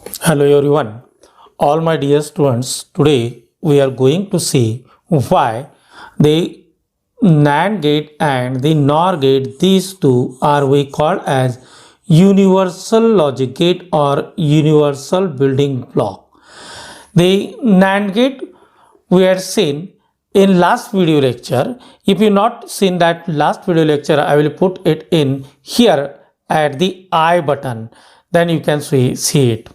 Hello everyone, all my dear students. Today we are going to see why the NAND gate and the NOR gate, these two are we called as universal logic gate or universal building block. The NAND gate we had seen in last video lecture. If you not seen that last video lecture, I will put it in here at the I button. Then you can see it.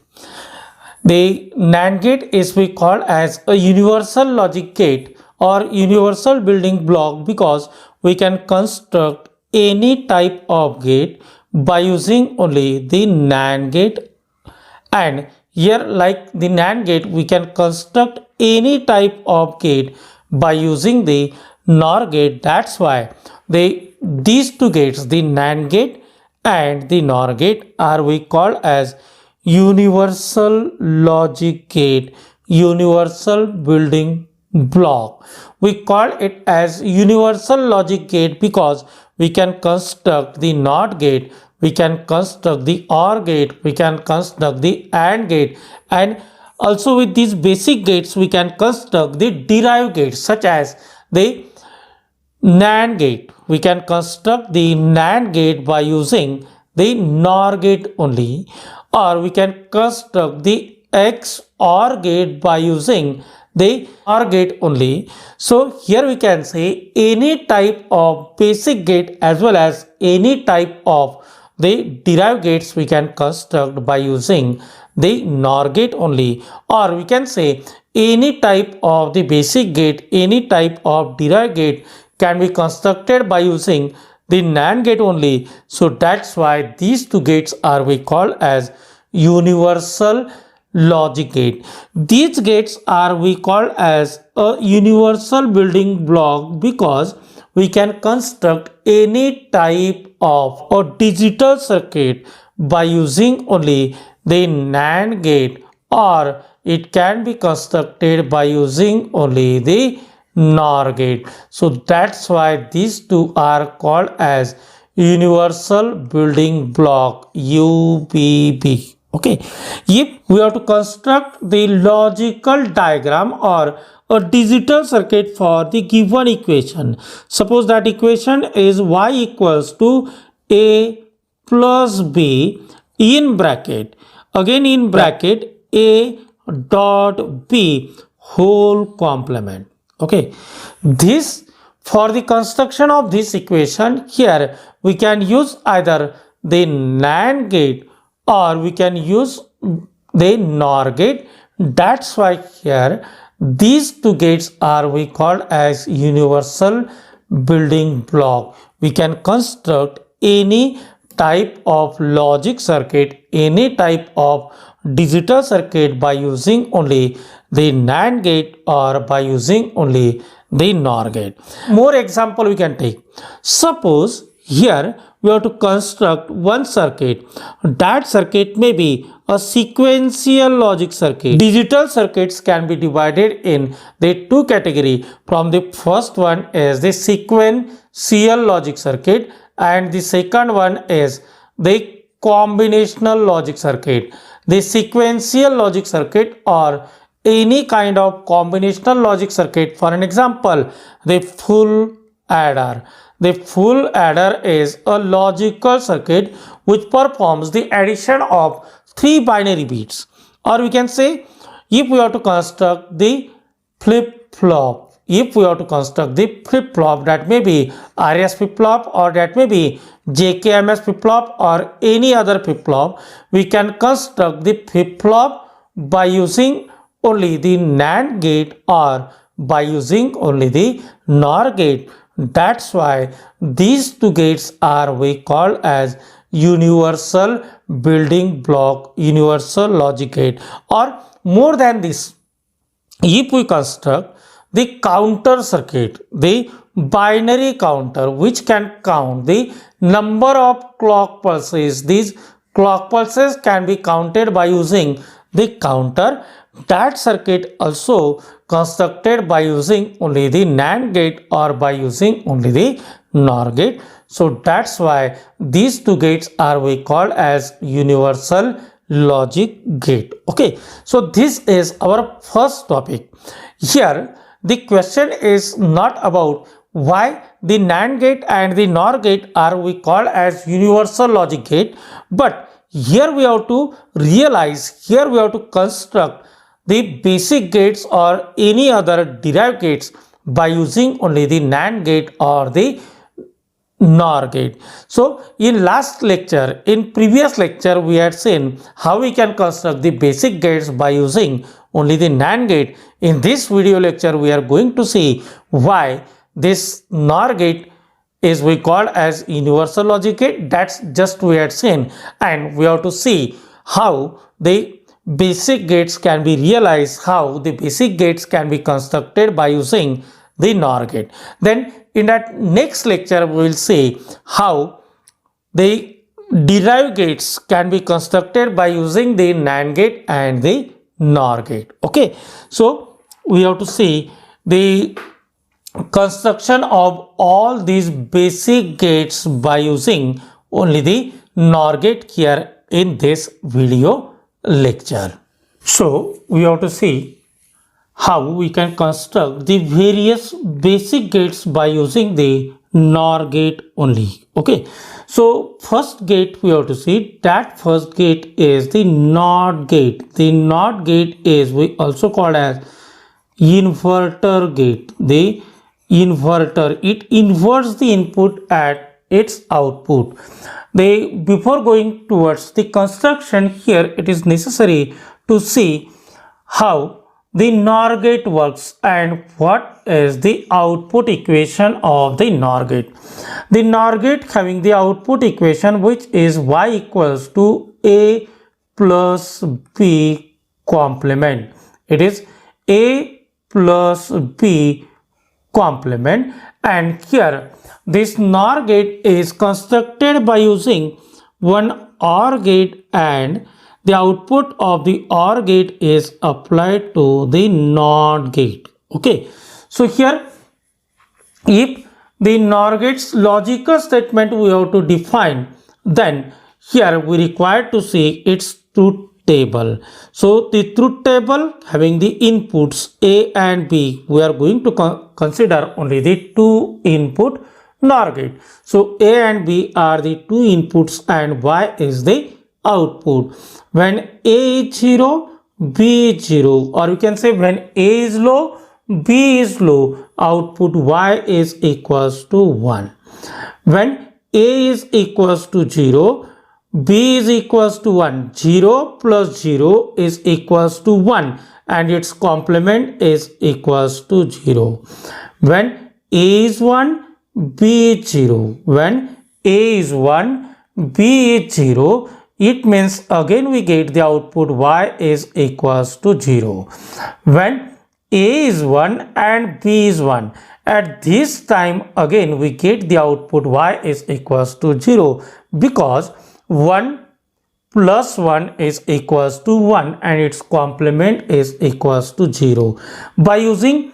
The NAND gate is we call as a universal logic gate or universal building block because we can construct any type of gate by using only the NAND gate, and here like the NAND gate we can construct any type of gate by using the NOR gate. That's why these two gates, the NAND gate and the NOR gate, are we call as universal logic gate, universal building block. We call it as universal logic gate because we can construct the NOT gate, we can construct the OR gate, we can construct the AND gate, and also with these basic gates we can construct the derived gates such as the NAND gate. We can construct the NAND gate by using the NOR gate only, or we can construct the XOR gate by using the OR gate only. So here we can say any type of basic gate as well as any type of the derived gates we can construct by using the NOR gate only, or we can say any type of the basic gate, any type of derived gate can be constructed by using the NAND gate only. So that's why these two gates are we call as universal logic gate. These gates are we call as a universal building block because we can construct any type of a digital circuit by using only the NAND gate, or it can be constructed by using only the NOR gate. So that's why these two are called as universal building block, UBB. Okay, if we have to construct the logical diagram or a digital circuit for the given equation, suppose that equation is y equals to a plus b in bracket, again in bracket a dot b whole complement. Okay, this for the construction of this equation, here we can use either the NAND gate or we can use the NOR gate. That's why here these two gates are we called as universal building block. We can construct any type of logic circuit, any type of digital circuit by using only the NAND gate or by using only the NOR gate. More example we can take. Suppose here we have to construct one circuit. That circuit may be a sequential logic circuit. Digital circuits can be divided in the two categories. From the first one is the sequential logic circuit and the second one is the combinational logic circuit. The sequential logic circuit or any kind of combinational logic circuit, for an example, the full adder. The full adder is a logical circuit which performs the addition of three binary bits, or we can say if we have to construct the flip-flop, if we have to construct the flip-flop, that may be RS flip-flop or that may be JKMS flip-flop or any other flip-flop, we can construct the flip-flop by using only the NAND gate or by using only the NOR gate. That's why these two gates are we call as universal building block, universal logic gate. Or more than this, if we construct the counter circuit, the binary counter which can count the number of clock pulses, these clock pulses can be counted by using the counter. That circuit also constructed by using only the NAND gate or by using only the NOR gate. So that's why these two gates are we call as universal logic gate. Okay, so this is our first topic. Here the question is not about why the NAND gate and the NOR gate are we called as universal logic gate, but here we have to realize, here we have to construct the basic gates or any other derived gates by using only the NAND gate or the NOR gate. So in last lecture, in previous lecture, we had seen how we can construct the basic gates by using only the NAND gate. In this video lecture, we are going to see why this NOR gate is we call as universal logic gate. That's just we had seen, and we have to see how the basic gates can be realized, how the basic gates can be constructed by using the NOR gate. Then in that next lecture we will see how the derived gates can be constructed by using the NAND gate and the NOR gate. Okay, so we have to see the construction of all these basic gates by using only the NOR gate here in this video lecture. So we have to see how we can construct the various basic gates by using the NOR gate only. Okay, so first gate we have to see, that first gate is the NOT gate. The NOT gate is we also called as inverter gate. The inverter, it inverts the input at its output. Before going towards the construction, here it is necessary to see how the NOR gate works and what is the output equation of the NOR gate. The NOR gate having the output equation which is y equals to a plus b complement. It is a plus b complement, and here this NOR gate is constructed by using one OR gate, and the output of the OR gate is applied to the NOT gate. Okay, so here if the NOR gate's logical statement we have to define, then here we require to see its truth table. So the truth table having the inputs A and B, we are going to consider only the two input NOR gate. So A and B are the two inputs and Y is the output. When A is 0, B is 0, or you can say when A is low, B is low, output Y is equals to 1. When A is equals to 0, B is equals to 1. 0 plus 0 is equals to 1 and its complement is equals to 0. When A is 1, B is 0. When A is 1, B is 0, it means again we get the output Y is equals to 0. When A is 1 and B is 1, at this time again we get the output Y is equals to 0, because 1 plus 1 is equals to 1 and its complement is equals to 0. By using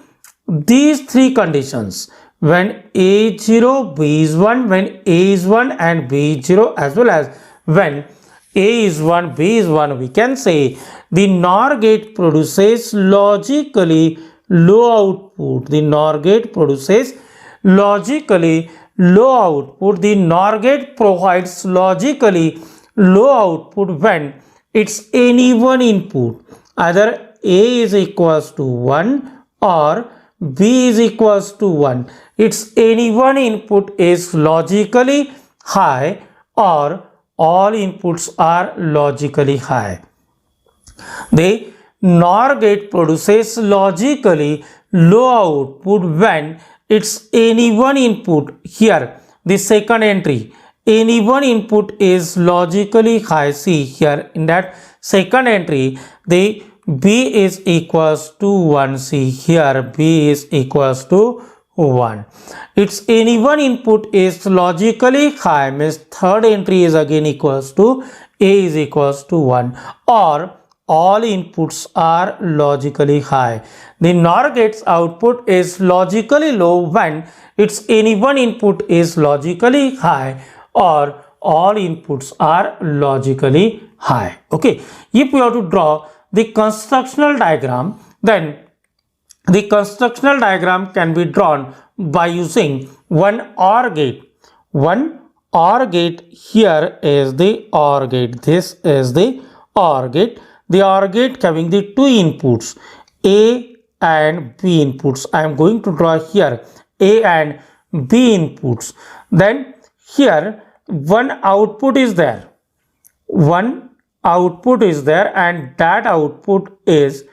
these three conditions, when A is 0, B is 1, when A is 1 and B is 0, as well as when A is 1, B is 1, we can say the NOR gate produces logically low output. The NOR gate produces logically low output. The NOR gate provides logically low output when it's any one input, either A is equals to 1 or B is equals to 1. Its any one input is logically high or all inputs are logically high. The NOR gate produces logically low output when it's any one input. Here the second entry, any one input is logically high. See here in that second entry, the B is equals to 1. See here B is equals to 1. Its any one input is logically high, means third entry is again equals to A is equals to 1, or all inputs are logically high. The NOR gate's output is logically low when its any one input is logically high or all inputs are logically high. Okay, if we have to draw the constructional diagram, then the constructional diagram can be drawn by using one OR gate. One OR gate, here is the OR gate. This is the OR gate. The OR gate having the two inputs, A and B inputs. I am going to draw here A and B inputs. Then here one output is there. One output is there, and that output is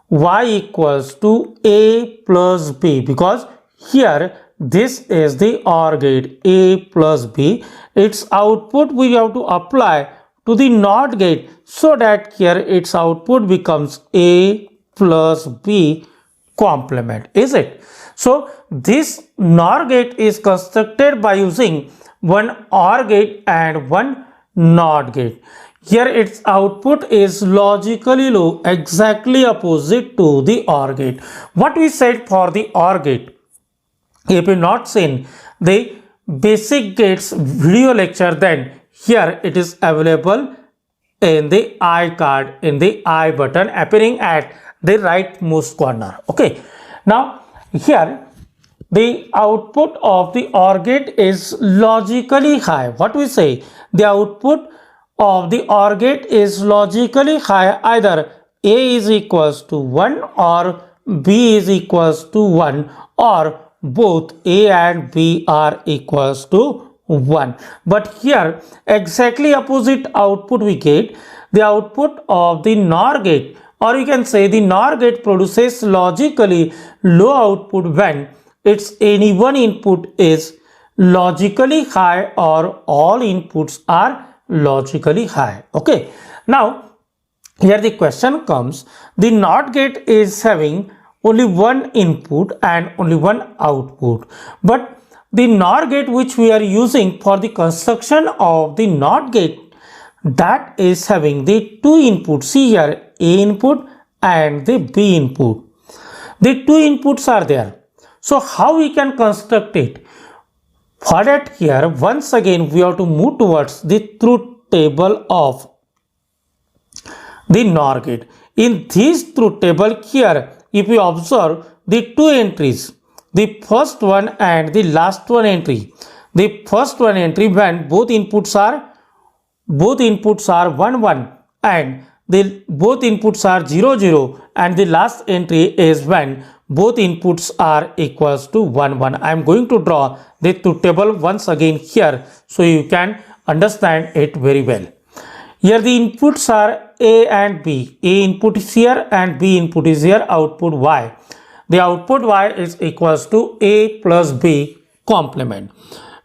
y equals to A plus B, because here this is the OR gate A plus B. Its output we have to apply to the NOT gate, so that here its output becomes A plus B complement, is it? So this NOR gate is constructed by using one OR gate and one NOT gate. Here its output is logically low, exactly opposite to the OR gate. What we said for the OR gate, if you not seen the basic gates video lecture, then here it is available in the I card, in the I button appearing at the rightmost corner. Okay, now here the output of the OR gate is logically high. What we say, the output of the OR gate is logically high, either A is equals to 1 or B is equals to 1, or both A and B are equals to 1. But here exactly opposite output we get. The output of the NOR gate, or you can say the NOR gate, produces logically low output when its any one input is logically high or all inputs are logically high. Okay, now here the question comes, the NOT gate is having only one input and only one output, but the NOR gate which we are using for the construction of the NOT gate, that is having the two inputs. See here, A input and the B input. The two inputs are there. So how we can construct it? For that, here once again we have to move towards the truth table of the NOR gate. In this truth table, here if you observe the two entries, the first one and the last one entry. The first one entry when both inputs are 1 1 and the both inputs are 0 0, and the last entry is when both inputs are equals to 1 1. I am going to draw the truth table once again here, so you can understand it very well. Here the inputs are A and B. A input is here and B input is here, output Y. The output Y is equals to A plus B complement.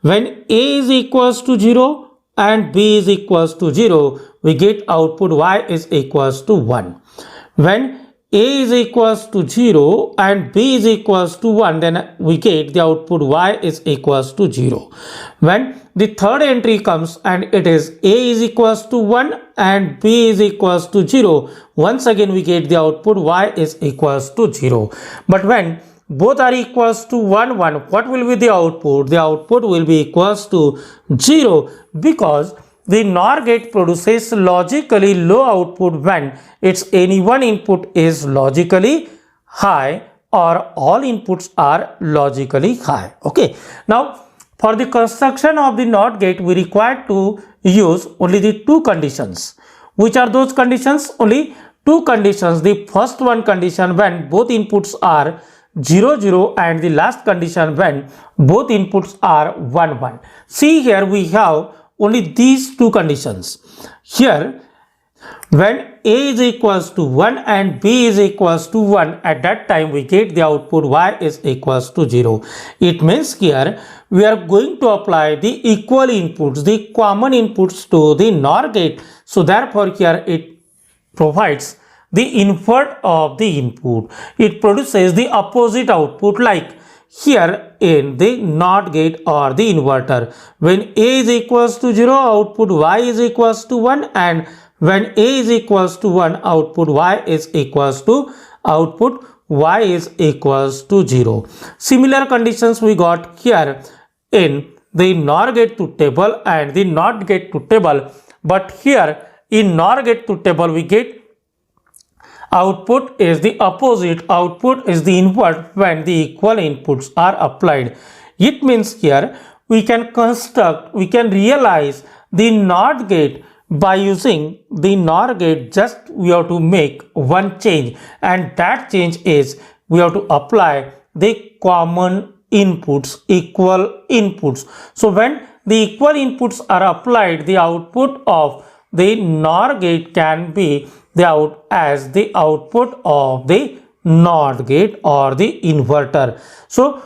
When A is equals to 0 and B is equals to 0, we get output Y is equals to 1. When A is equals to 0 and B is equals to 1, then we get the output Y is equals to 0. When the third entry comes and it is A is equals to 1 and B is equals to 0, once again we get the output Y is equals to 0. But when both are equals to 1 1, what will be the output? The output will be equals to 0, because the NOR gate produces logically low output when its any one input is logically high or all inputs are logically high. Okay, now for the construction of the NOT gate, we require to use only the two conditions. Which are those conditions? Only two conditions. The first one condition when both inputs are 0 0, and the last condition when both inputs are 1 1. See here we have only these two conditions. Here when A is equals to 1 and B is equals to 1, at that time we get the output Y is equals to 0. It means here we are going to apply the equal inputs, the common inputs to the NOR gate. So therefore here it provides the invert of the input. It produces the opposite output, like here in the NOT gate or the inverter. When A is equals to 0, output Y is equals to 1, and when A is equals to 1, output Y is equals to 0. Similar conditions we got here in the NOR gate to table and the NOT gate to table, but here in NOR gate to table we get output is the opposite, output is the invert when the equal inputs are applied. It means here we can construct, we can realize the NOT gate by using the NOR gate. Just we have to make one change, and that change is we have to apply the common inputs, equal inputs. So when the equal inputs are applied, the output of the NOR gate can be as the output of the NOT gate or the inverter. So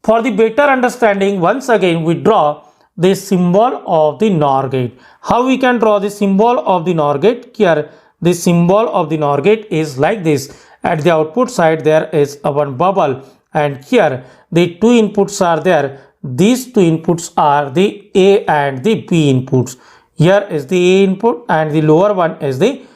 for the better understanding, once again we draw the symbol of the NOR gate. How we can draw the symbol of the NOR gate? Here the symbol of the NOR gate is like this. At the output side there is a one bubble, and here the two inputs are there. These two inputs are the A and the B inputs. Here is the A input and the lower one is the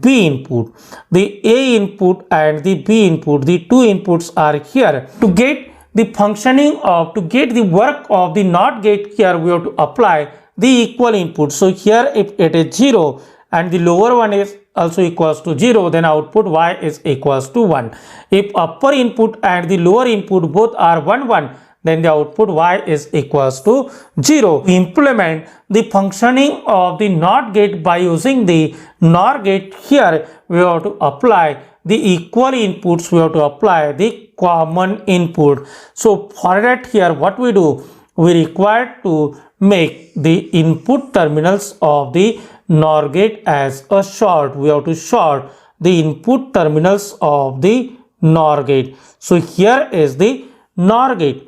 B input. The A input and the B input, the two inputs are here. To get the functioning of, to get the work of the NOT gate, here we have to apply the equal input. So here if it is 0 and the lower one is also equals to 0, then output Y is equals to 1. If upper input and the lower input both are 1 1, then the output Y is equals to 0. We implement the functioning of the NOT gate by using the NOR gate. Here we have to apply the equal inputs, we have to apply the common input. So for that, here what we do, we require to make the input terminals of the NOR gate as a short. We have to short the input terminals of the NOR gate. So here is the NOR gate.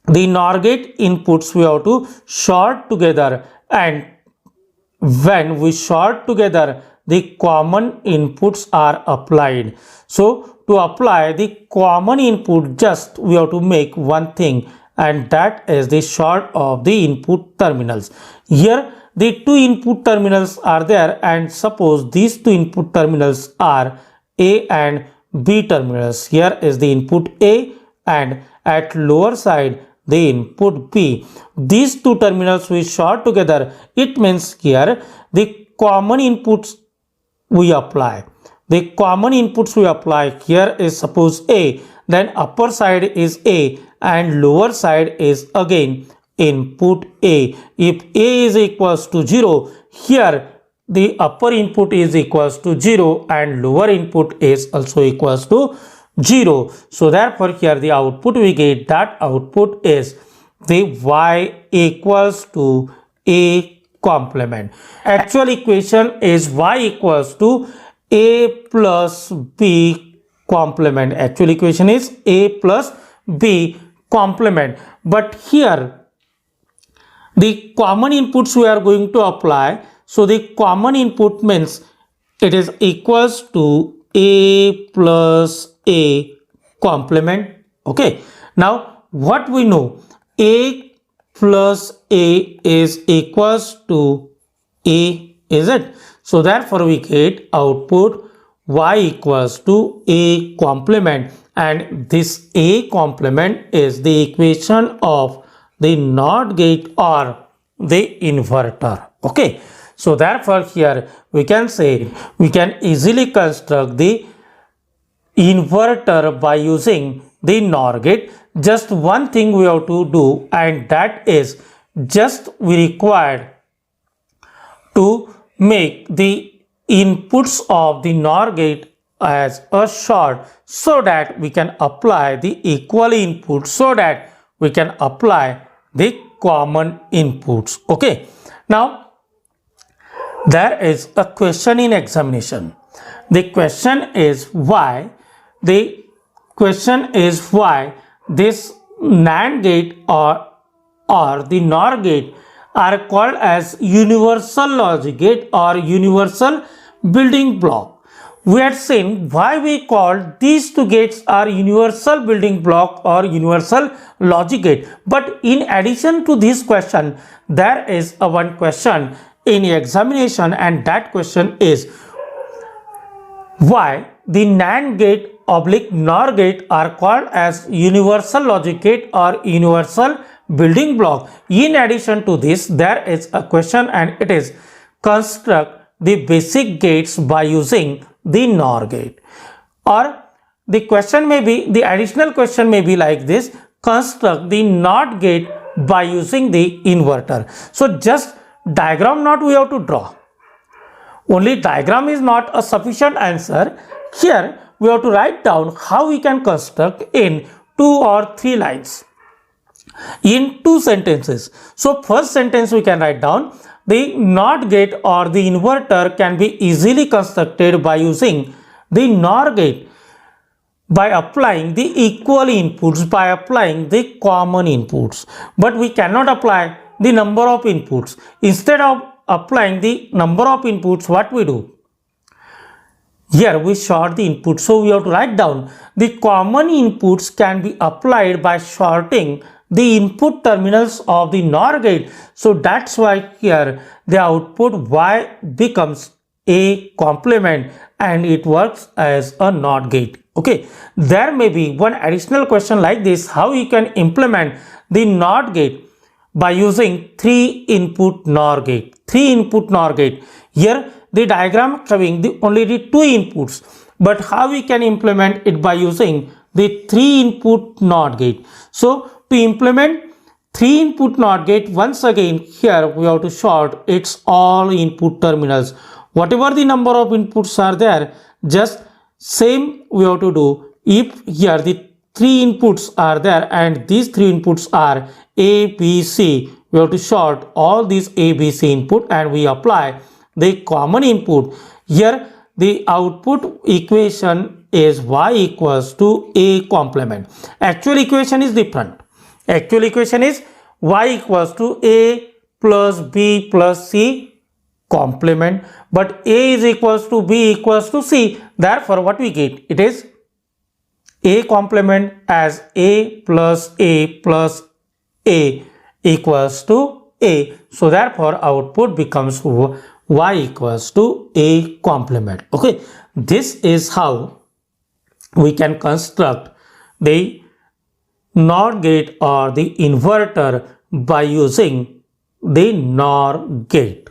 The NOR gate inputs we have to short together, and when we short together, the common inputs are applied. So to apply the common input, just we have to make one thing, and that is the short of the input terminals. Here the two input terminals are there, and suppose these two input terminals are A and B terminals. Here is the input A, and at lower side the input B. These two terminals we short together. It means here the common inputs we apply. The common inputs we apply here is suppose A, then upper side is A and lower side is again input A. If A is equals to 0, here the upper input is equals to 0 and lower input is also equals to 0. So therefore here the output we get, that output is the Y equals to A complement. Actual equation is Y equals to A plus B complement. Actual equation is A plus B complement. But here the common inputs we are going to apply. So the common input means it is equals to A plus A complement. Okay. Now what we know, A plus A is equals to A, is it? So therefore we get output Y equals to A complement, and this A complement is the equation of the NOT gate or the inverter. Okay. So therefore here we can say, we can easily construct the inverter by using the NOR gate. Just one thing we have to do, and that is just we required to make the inputs of the NOR gate as a short, so that we can apply the equal input, so that we can apply the common inputs. Okay. Now there is a question in examination. The question is why this NAND gate or the NOR gate are called as universal logic gate or universal building block. We had seen why we call these two gates are universal building block or universal logic gate. But in addition to this question, there is a one question in examination, and that question is why the NAND gate oblique NOR gate are called as universal logic gate or universal building block. In addition to this, there is a question, and it is construct the basic gates by using the NOR gate. Or the question may be, the additional question may be like this: construct the NOT gate by using the inverter. So just diagram not we have to draw. Only diagram is not a sufficient answer. Here we have to write down how we can construct in 2 or 3 lines, in 2 sentences. So first sentence we can write down: the NOT gate or the inverter can be easily constructed by using the NOR gate by applying the equal inputs, by applying the common inputs. But we cannot apply the number of inputs. Instead of applying the number of inputs, what we do? Here we short the input. So we have to write down the common inputs can be applied by shorting the input terminals of the NOR gate. So that's why here the output Y becomes a complement and it works as a NOT gate. Okay, there may be one additional question like this: how you can implement the NOT gate by using 3 input NOR gate. 3 input NOR gate. Here the diagram showing only the 2 inputs, but how we can implement it by using the 3 input NOT gate. So to implement 3 input NOT gate, once again here we have to short its all input terminals. Whatever the number of inputs are there, just same we have to do. If here the 3 inputs are there and these 3 inputs are A, B, C, we have to short all these A, B, C input and we apply the common input. Here the output equation is Y equals to A complement. Actual equation is different. Actual equation is Y equals to A plus B plus C complement, but A is equals to B equals to C. Therefore what we get? It is A complement as A plus A plus A equals to A. So therefore output becomes Y equals to A complement. Okay, this is how we can construct the NOR gate or the inverter by using the NOR gate.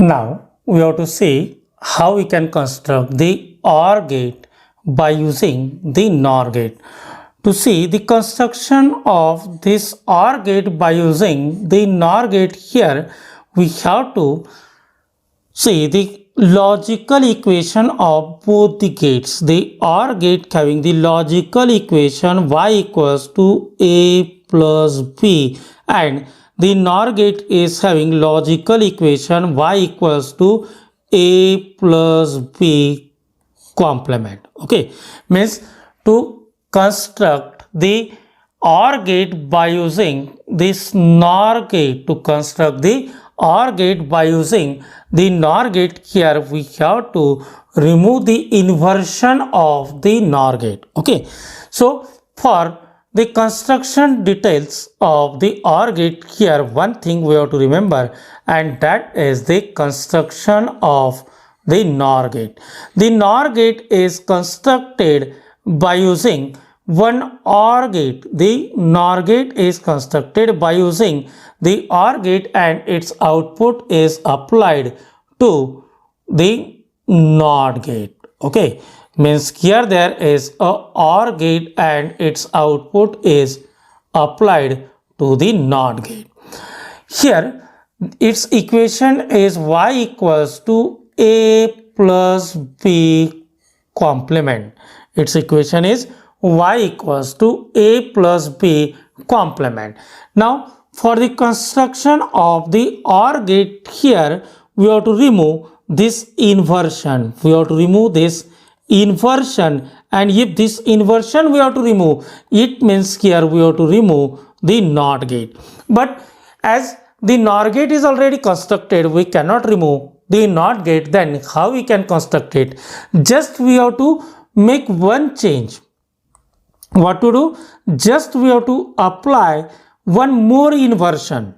Now we have to see how we can construct the OR gate by using the NOR gate. To see the construction of this OR gate by using the NOR gate, here we have to see the logical equation of both the gates. The OR gate having the logical equation Y equals to A plus B, and the NOR gate is having logical equation Y equals to A plus B complement. Okay, means to construct the OR gate by using this NOR gate, to construct the OR gate by using the NOR gate, here we have to remove the inversion of the NOR gate. Okay, so for the construction details of the OR gate, here one thing we have to remember, and that is the construction of the NOR gate. The NOR gate is constructed by using one OR gate. The NOR gate is constructed by using the OR gate and its output is applied to the NOT gate. Okay, means here there is a OR gate and its output is applied to the NOT gate. Here its equation is Y equals to A plus B complement. Its equation is Y equals to A plus B complement. Now for the construction of the OR gate, here we have to remove this inversion. We have to remove this inversion, and if this inversion we have to remove, it means here we have to remove the NOT gate. But as the NOR gate is already constructed, we cannot remove the NOT gate. Then how we can construct it? Just we have to make one change. What to do? Just we have to apply one more inversion.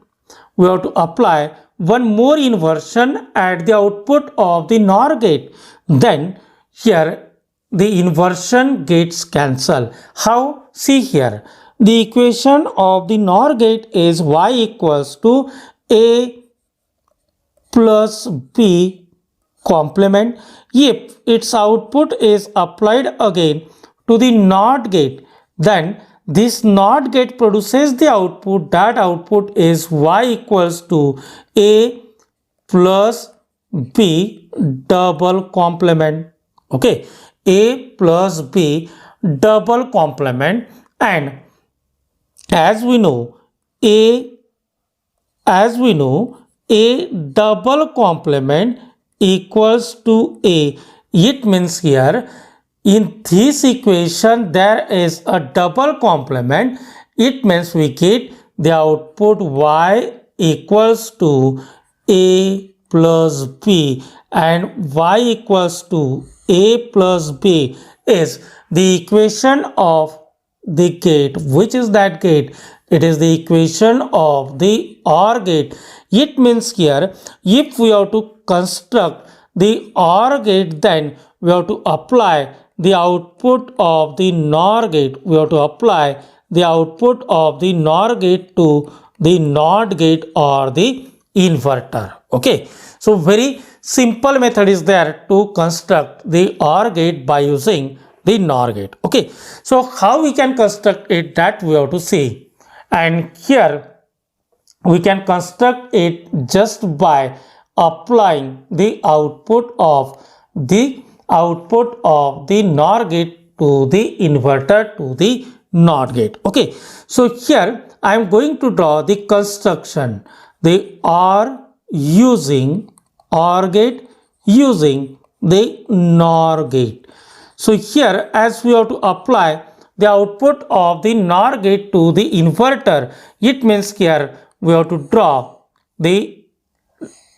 We have to apply one more inversion at the output of the NOR gate. Then here the inversion gates cancel. How? See here. the equation of the NOR gate is y equals to A plus B complement. If its output is applied again to the NOT gate, then this NOT gate produces the output. That output is y equals to A plus B double complement. Okay, A plus B double complement, and as we know A double complement equals to A. It means here in this equation there is a double complement. It means we get the output y equals to A plus B, and y equals to A plus B is the equation of the gate. Which is that gate? It is the equation of the OR gate. It means here if we have to construct the OR gate, then we have to apply the output of the NOR gate. We have to apply the output of the NOR gate to the NOT gate or the inverter. Okay, so very simple method is there to construct the OR gate by using the NOR gate. Okay, so how we can construct it, that we have to see, and here we can construct it just by applying the output of the NOR gate to the inverter to the NOT gate. Okay, so here I am going to draw the construction, the OR gate using the NOR gate. So here as we have to apply the output of the NOR gate to the inverter, it means here we have to draw the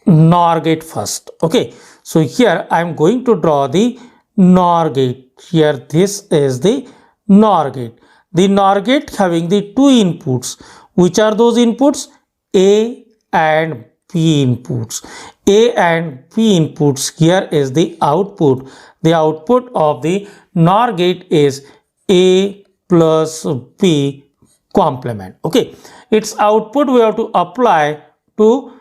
NOR gate first. Okay, so here I am going to draw the NOR gate. Here this is the NOR gate. The NOR gate having the two inputs. Which are those inputs? A and B inputs. A and B inputs. Here is the output. The output of the NOR gate is A plus B complement. Okay, its output we have to apply to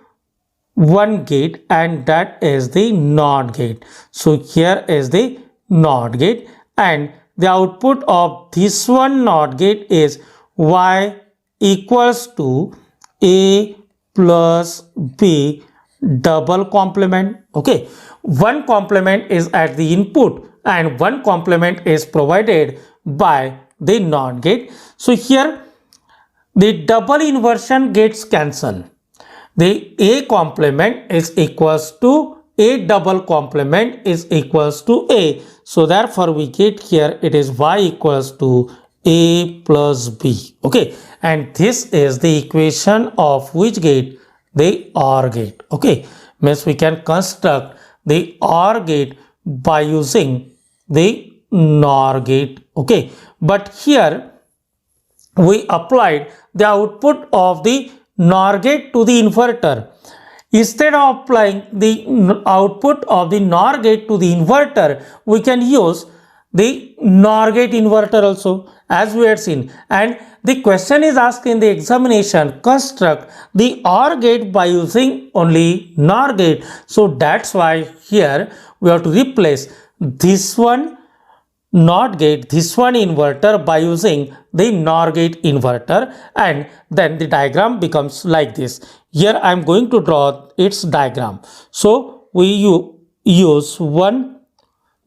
one gate, and that is the NOT gate. So here is the NOT gate, and the output of this one NOT gate is y equals to A plus B double complement. Okay, one complement is at the input and one complement is provided by the NOT gate. So here the double inversion gets cancel. The A complement is equals to A double complement is equals to A. So therefore we get here it is y equals to A plus B. Okay, and this is the equation of which gate? The OR gate. Okay, means we can construct the OR gate by using the NOR gate. Okay, but here we applied the output of the NOR gate to the inverter. Instead of applying the output of the NOR gate to the inverter, we can use the NOR gate inverter also, as we had seen. And the question is asked in the examination, construct the OR gate by using only NOR gate. So that's why here we have to replace this one NOT gate, this one inverter by using the NOR gate inverter, and then the diagram becomes like this. Here I am going to draw its diagram. So we use one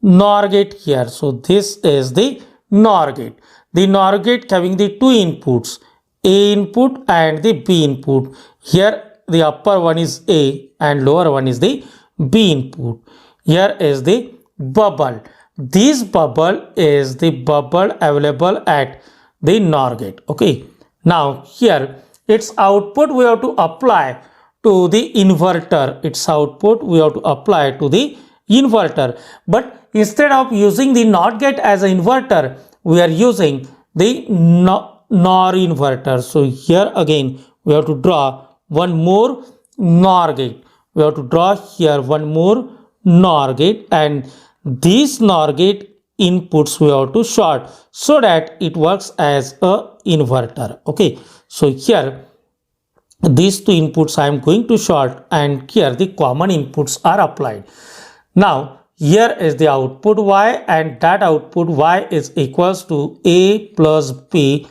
NOR gate here. So this is the NOR gate. The NOR gate having the two inputs, A input and the B input. Here the upper one is A and lower one is the B input. Here is the bubble. This bubble is the bubble available at the NOR gate. Okay, now here its output we have to apply to the inverter. Its output we have to apply to the inverter, but instead of using the NOT gate as an inverter, we are using the NOR inverter. So here again we have to draw one more NOR gate. We have to draw here one more NOR gate, and this NOR gate inputs we have to short so that it works as a inverter. Okay, so here these two inputs I am going to short, and here the common inputs are applied. Now here is the output y, and that output y is equals to a plus b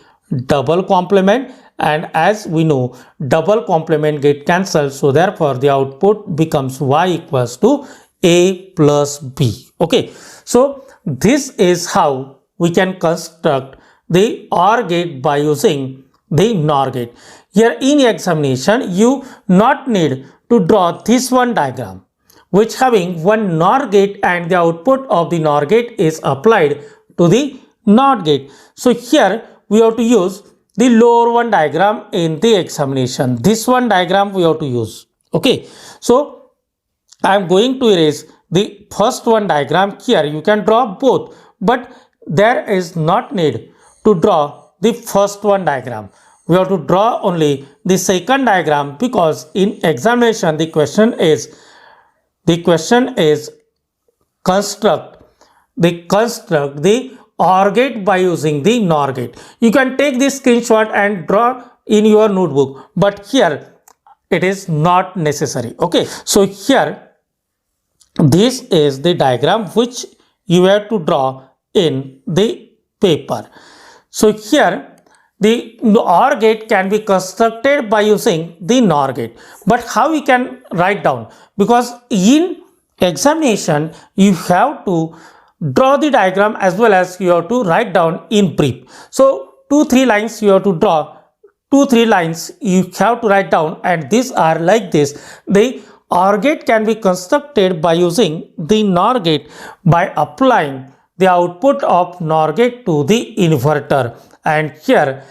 double complement, and as we know double complement get cancelled, so therefore the output becomes y equals to a plus b. Okay, so this is how we can construct the OR gate by using the NOR gate. Here in examination you not need to draw this one diagram which having one NOR gate and the output of the NOR gate is applied to the NOT gate. So here we have to use the lower one diagram in the examination. This one diagram we have to use. Okay, so I am going to erase the first one diagram. Here you can draw both, but there is not need to draw the first one diagram. We have to draw only the second diagram, because in examination the question is construct the OR gate by using the NOR gate. You can take this screenshot and draw in your notebook, but here it is not necessary. Okay, so here this is the diagram which you have to draw in the paper. So here the OR gate can be constructed by using the NOR gate. But how we can write down? Because in examination you have to draw the diagram as well as you have to write down in brief. So 2-3 lines you have to draw, 2-3 lines you have to write down, and these are like this. The OR gate can be constructed by using the NOR gate by applying the output of NOR gate to the inverter, and here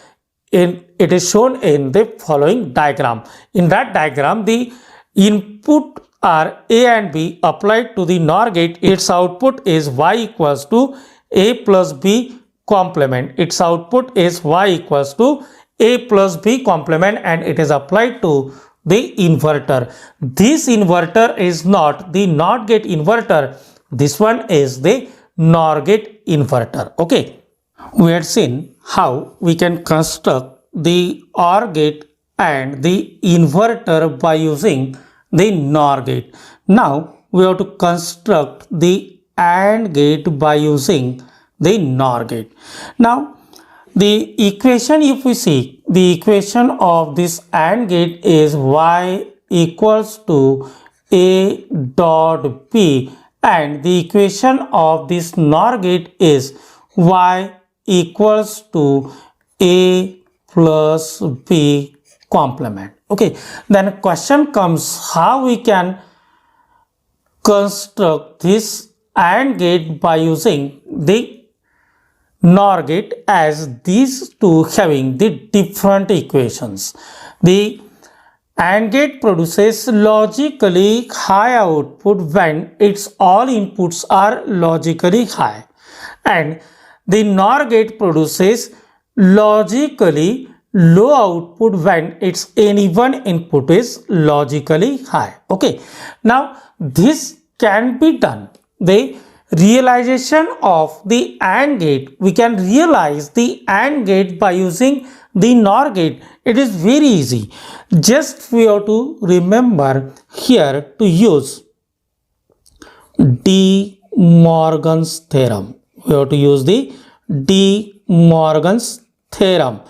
it is shown in the following diagram. In that diagram the input are A and B applied to the NOR gate. Its output is y equals to a plus b complement. Its output is y equals to a plus b complement, and it is applied to the inverter. This inverter is not the NOT gate inverter. This one is the NOR gate inverter. Okay, we had seen how we can construct the OR gate and the inverter by using the NOR gate. Now we have to construct the AND gate by using the NOR gate. Now the equation, if we see, the equation of this AND gate is y equals to a dot b, and the equation of this NOR gate is y equals to a plus b complement. Okay, then question comes how we can construct this AND gate by using the NOR gate, as these two having the different equations. The AND gate produces logically high output when its all inputs are logically high, and the NOR gate produces logically low output when its any one input is logically high. Okay, now this can be done. The realization of the AND gate, we can realize the AND gate by using the NOR gate. It is very easy. Just we have to remember here to use De Morgan's theorem. We have to use the De Morgan's theorem.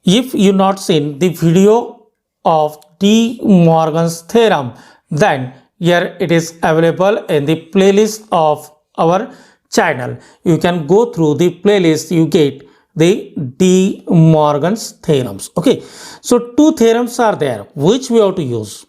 If you not seen the video of De Morgan's theorem, then here it is available in the playlist of our channel. You can go through the playlist, you get the De Morgan's theorems. Okay, so two theorems are there which we have to use.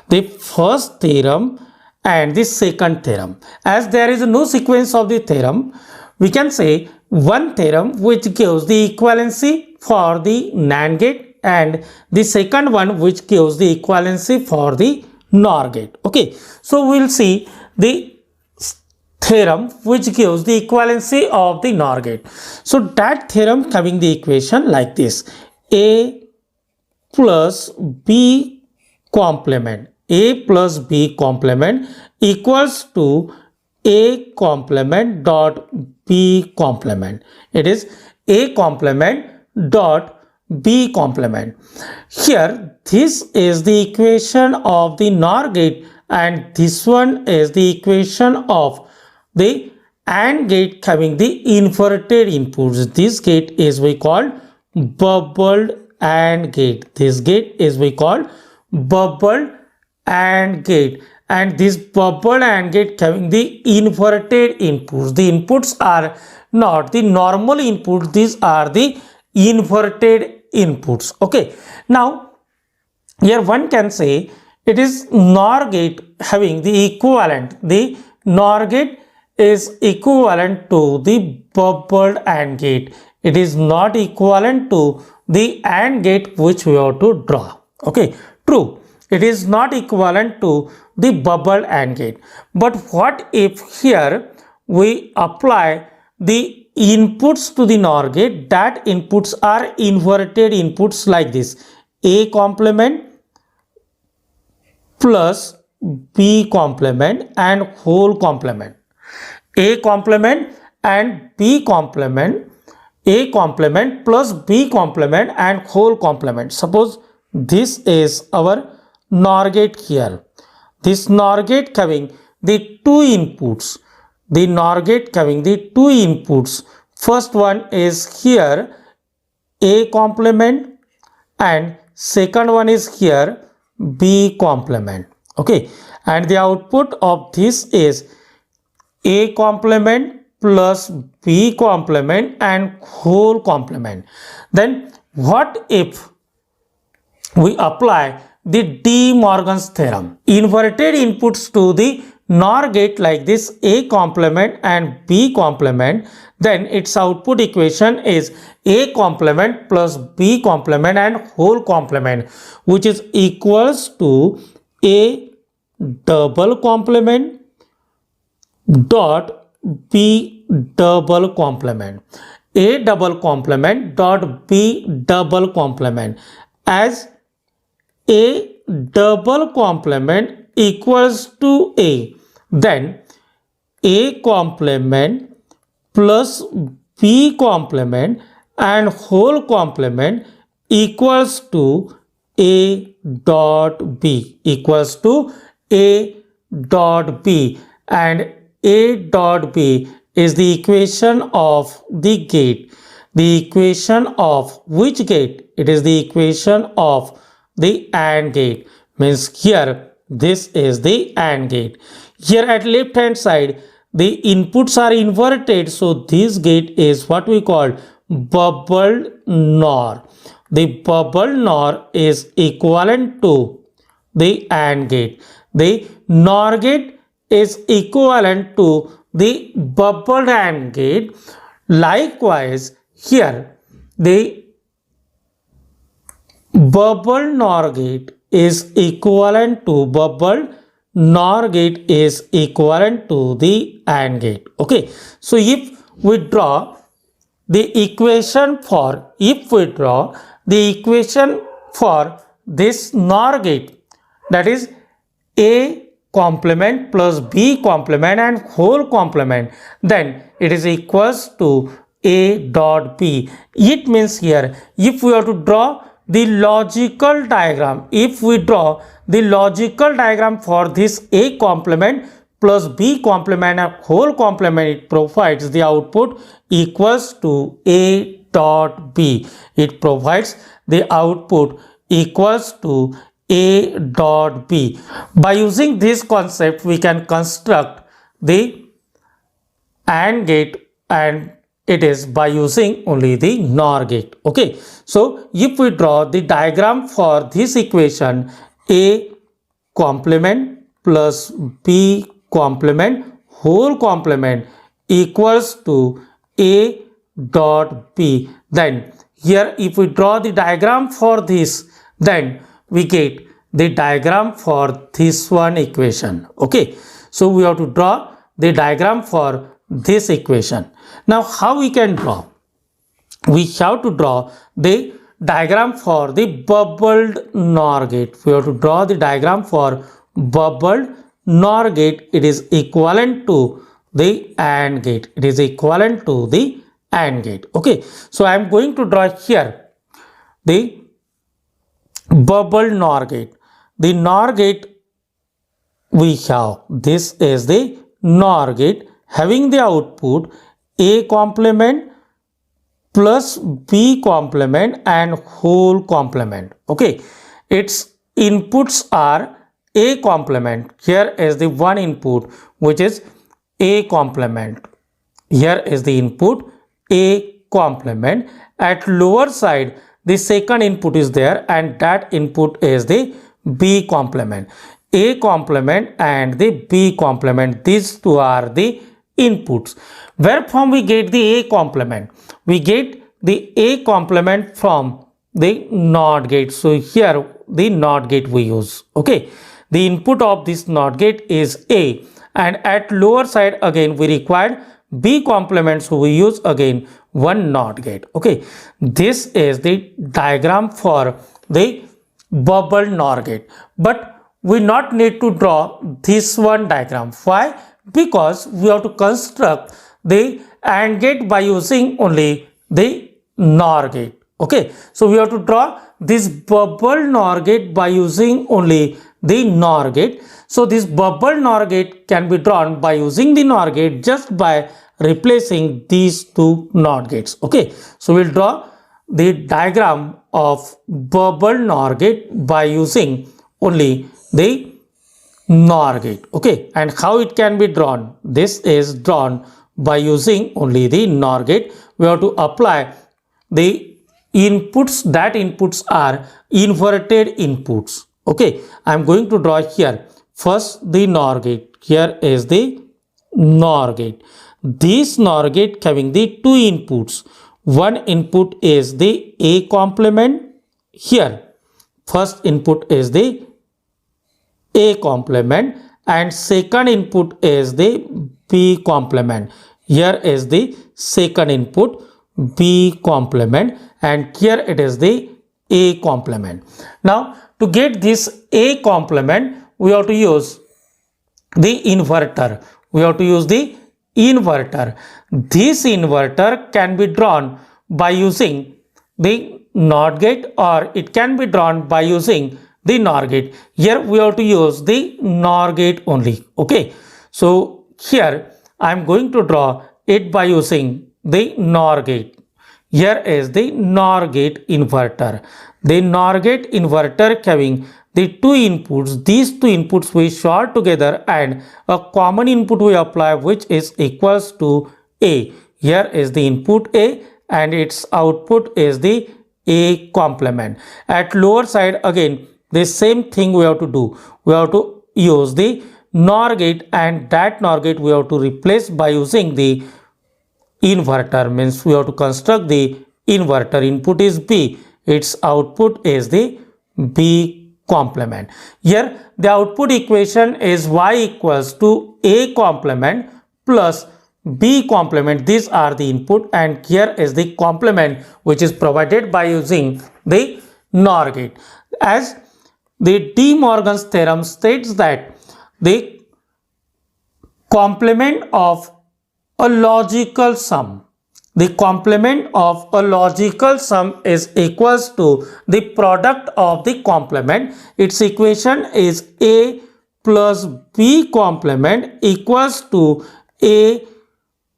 The first theorem and the second theorem. As there is no sequence of the theorem, we can say one theorem which gives the equivalency for the NAND gate, and the second one which gives the equivalency for the NOR gate. Okay, so we will see the theorem which gives the equivalency of the NOR gate. So that theorem having the equation like this: A plus B complement, A plus B complement equals to A complement dot B complement. It is A complement dot B complement. Here, this is the equation of the NOR gate and this one is the equation of the AND gate having the inverted inputs. This gate is we call bubbled AND gate. This gate is we call bubbled AND gate, and this bubbled AND gate having the inverted inputs. The inputs are not the normal inputs, these are the inverted inputs. Okay, now here one can say it is NOR gate having the equivalent. The NOR gate is equivalent to the bubbled AND gate. It is not equivalent to the AND gate which we have to draw. Okay, true. It is not equivalent to the bubbled AND gate. But what if here we apply the inputs to the NOR gate? That inputs are inverted inputs like this: A complement plus B complement and whole complement. A complement and B complement, A complement plus B complement and whole complement. Suppose this is our NOR gate here. This NOR gate having the two inputs. The NOR gate having the two inputs. First one is here A complement and second one is here B complement. Okay, and the output of this is A complement plus B complement and whole complement. Then what if we apply the De Morgan's theorem? Inverted inputs to the NOR gate like this: A complement and B complement, then its output equation is A complement plus B complement and whole complement, which is equals to A double complement dot B double complement. A double complement dot B double complement, as A double complement equals to A, then A complement plus B complement and whole complement equals to A dot B, equals to A dot B, and A dot B is the equation of the gate. The equation of which gate? It is the equation of the AND gate. Means here this is the AND gate. Here at left hand side the inputs are inverted, so this gate is what we call bubbled NOR. The bubbled NOR is equivalent to the AND gate. The NOR gate is equivalent to the bubbled AND gate. Likewise, here the bubbled NOR gate is equivalent to bubbled NOR gate is equivalent to the AND gate. Okay, so if we draw the equation for this NOR gate, that is A complement plus B complement and whole complement, then it is equals to A dot B. It means here if we have to draw the logical diagram, if we draw the logical diagram for this A complement plus B complement and whole complement, it provides the output equals to A dot B. It provides the output equals to A dot B. By using this concept, we can construct the AND gate, and it is by using only the NOR gate. Okay, so if we draw the diagram for this equation, A complement plus B complement whole complement equals to A dot B, then here if we draw the diagram for this, then we get the diagram for this one equation. Okay, so we have to draw the diagram for this equation. Now how we can draw? We have to draw the diagram for the bubbled NOR gate. We have to draw the diagram for bubbled NOR gate. It is equivalent to the AND gate. It is equivalent to the AND gate. Okay, so I am going to draw here the bubble NOR gate. The NOR gate we have, this is the NOR gate having the output A complement plus B complement and whole complement. Okay, its inputs are A complement. Here is the one input which is A complement. Here is the input A complement. At lower side the second input is there and that input is the B complement. A complement and the B complement, these two are the inputs. Where from we get the A complement? We get the A complement from the NOT gate. So here the NOT gate we use. Okay, the input of this NOT gate is A, and at lower side again we required B complement, so we use again one NOT gate. Okay, this is the diagram for the bubble NOR gate, but we not need to draw this one diagram. Why? Because we have to construct the AND gate by using only the NOR gate. Okay, so we have to draw this bubble NOR gate by using only the NOR gate. So this bubble NOR gate can be drawn by using the NOR gate just by replacing these two NOT gates. Okay, so we'll draw the diagram of bubble NOR gate by using only the NOR gate. Okay, and how it can be drawn? This is drawn by using only the NOR gate. We have to apply the inputs. That inputs are inverted inputs. Okay, I am going to draw here first the NOR gate. Here is the NOR gate. This NOR gate having the two inputs. One input is the A complement. Here first input is the A complement and second input is the B complement. Here is the second input B complement and here it is the A complement. Now to get this A complement we have to use the inverter. We have to use the inverter. This inverter can be drawn by using the NOT gate or it can be drawn by using the NOR gate. Here we have to use the NOR gate only. Okay, so here I am going to draw it by using the NOR gate. Here is the NOR gate inverter. The NOR gate inverter having the two inputs. These two inputs we short together and a common input we apply which is equals to A. Here is the input A and its output is the A complement. At lower side again the same thing we have to do. We have to use the NOR gate and that NOR gate we have to replace by using the inverter. Means we have to construct the inverter. Input is B. Its output is the B complement. Here the output equation is Y equals to A complement plus B complement. These are the input and here is the complement which is provided by using the NOR gate. As the De Morgan's theorem states that the complement of a logical sum, the complement of a logical sum is equals to the product of the complement. Its equation is A plus B complement equals to A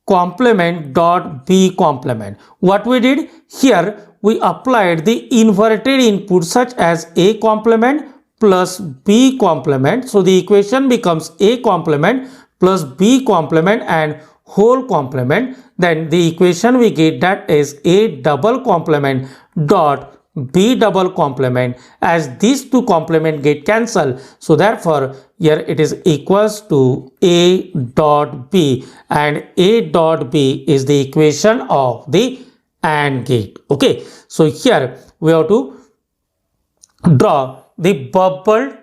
complement dot B complement. What we did here, we applied the inverted input such as A complement plus B complement. So the equation becomes A complement plus B complement and whole complement. Then the equation we get that is A double complement dot B double complement, as these two complement get cancelled. So therefore here it is equals to A dot B and A dot B is the equation of the AND gate. Okay, so here we have to draw the bubble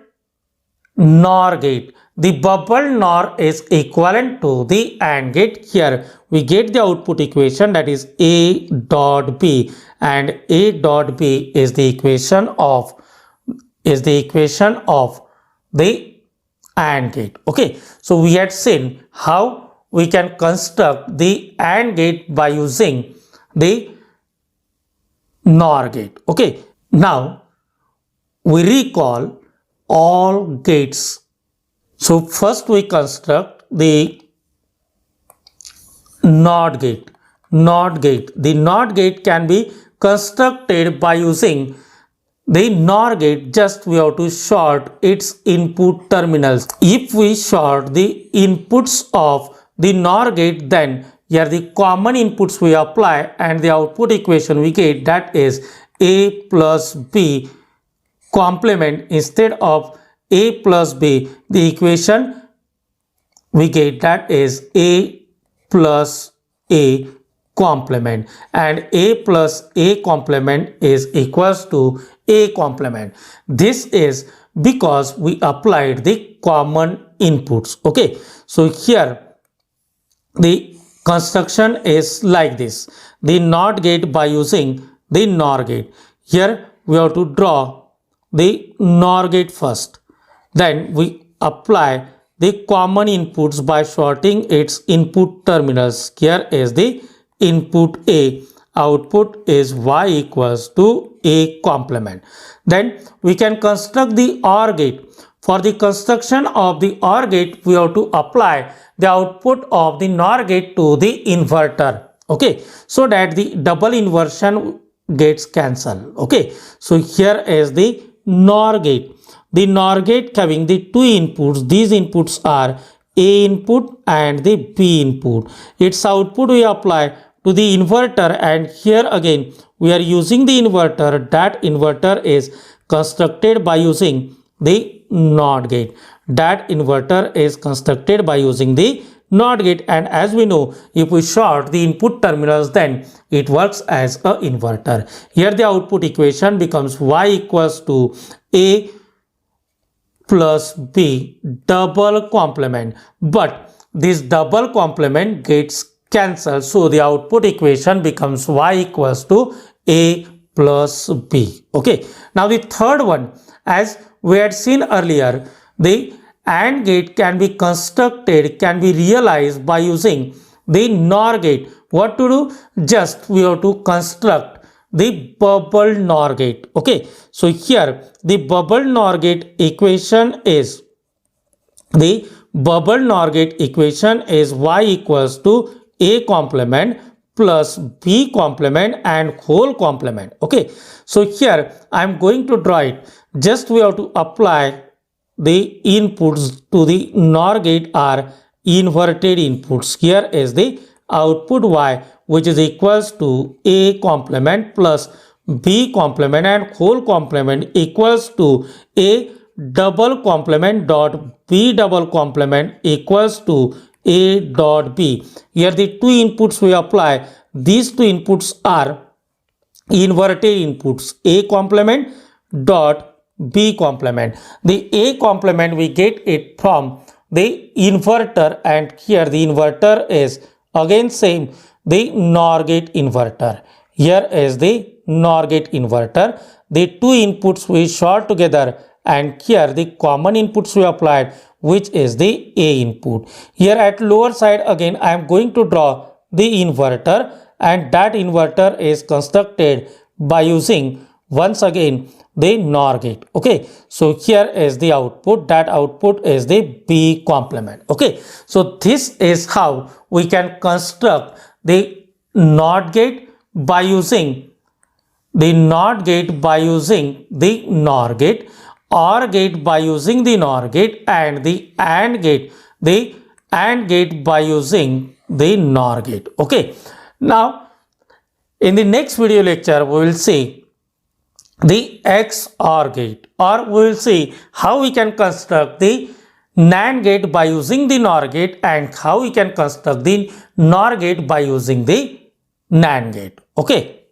NOR gate. The bubble NOR is equivalent to the AND gate. Here we get the output equation that is A dot B and A dot B is the equation of the AND gate. Okay, so we had seen how we can construct the AND gate by using the NOR gate. Okay, now we recall all gates. So first we construct the NOT gate. NOT gate. The NOT gate can be constructed by using the NOR gate. Just we have to short its input terminals. If we short the inputs of the NOR gate, then here the common inputs we apply and the output equation we get, that is A plus B complement. Instead of A plus B, the equation we get, that is A plus A complement, and A plus A complement is equals to A complement. This is because we applied the common inputs. Okay, so here the construction is like this. The NOT gate by using the NOR gate. Here we have to draw the NOR gate first. Then we apply the common inputs by shorting its input terminals. Here is the input A. Output is Y equals to A complement. Then we can construct the OR gate. For the construction of the OR gate, we have to apply the output of the NOR gate to the inverter. Okay, so that the double inversion gets cancel. Okay, so here is the NOR gate. The NOR gate having the two inputs. These inputs are A input and the B input. Its output we apply to the inverter, and here again we are using the inverter. That inverter is constructed by using the NOT gate. That inverter is constructed by using the NOT gate, and as we know, if we short the input terminals, then it works as a inverter. Here the output equation becomes Y equals to A plus B double complement, but this double complement gets cancelled, so the output equation becomes Y equals to A plus B. Okay, now the third one, as we had seen earlier, the AND gate can be constructed, can be realized by using the NOR gate. What to do? Just we have to construct the bubble NOR gate. Okay, so here the bubble NOR gate equation is Y equals to A complement plus B complement and whole complement. Okay, so here I am going to draw it. Just we have to apply the inputs to the NOR gate are inverted inputs. Here is the output Y, which is equals to A complement plus B complement and whole complement equals to A double complement dot B double complement equals to A dot B. Here the two inputs we apply. These two inputs are inverted inputs, A complement dot B complement. The A complement we get it from the inverter, and here the inverter is again same, the NOR gate inverter. Here is the NOR gate inverter. The two inputs we short together, and here the common inputs we applied, which is the A input. Here at lower side again I am going to draw the inverter, and that inverter is constructed by using once again the NOR gate. Okay, so here is the output. That output is the B complement. Okay, so this is how we can construct the NOT gate by using the NOT gate by using the NOR gate, OR gate by using the NOR gate, and the AND gate by using the NOR gate. Okay, now in the next video lecture we will see the XOR gate, or we will see how we can construct the NAND gate by using the NOR gate, and how we can construct the NOR gate by using the NAND gate. Okay.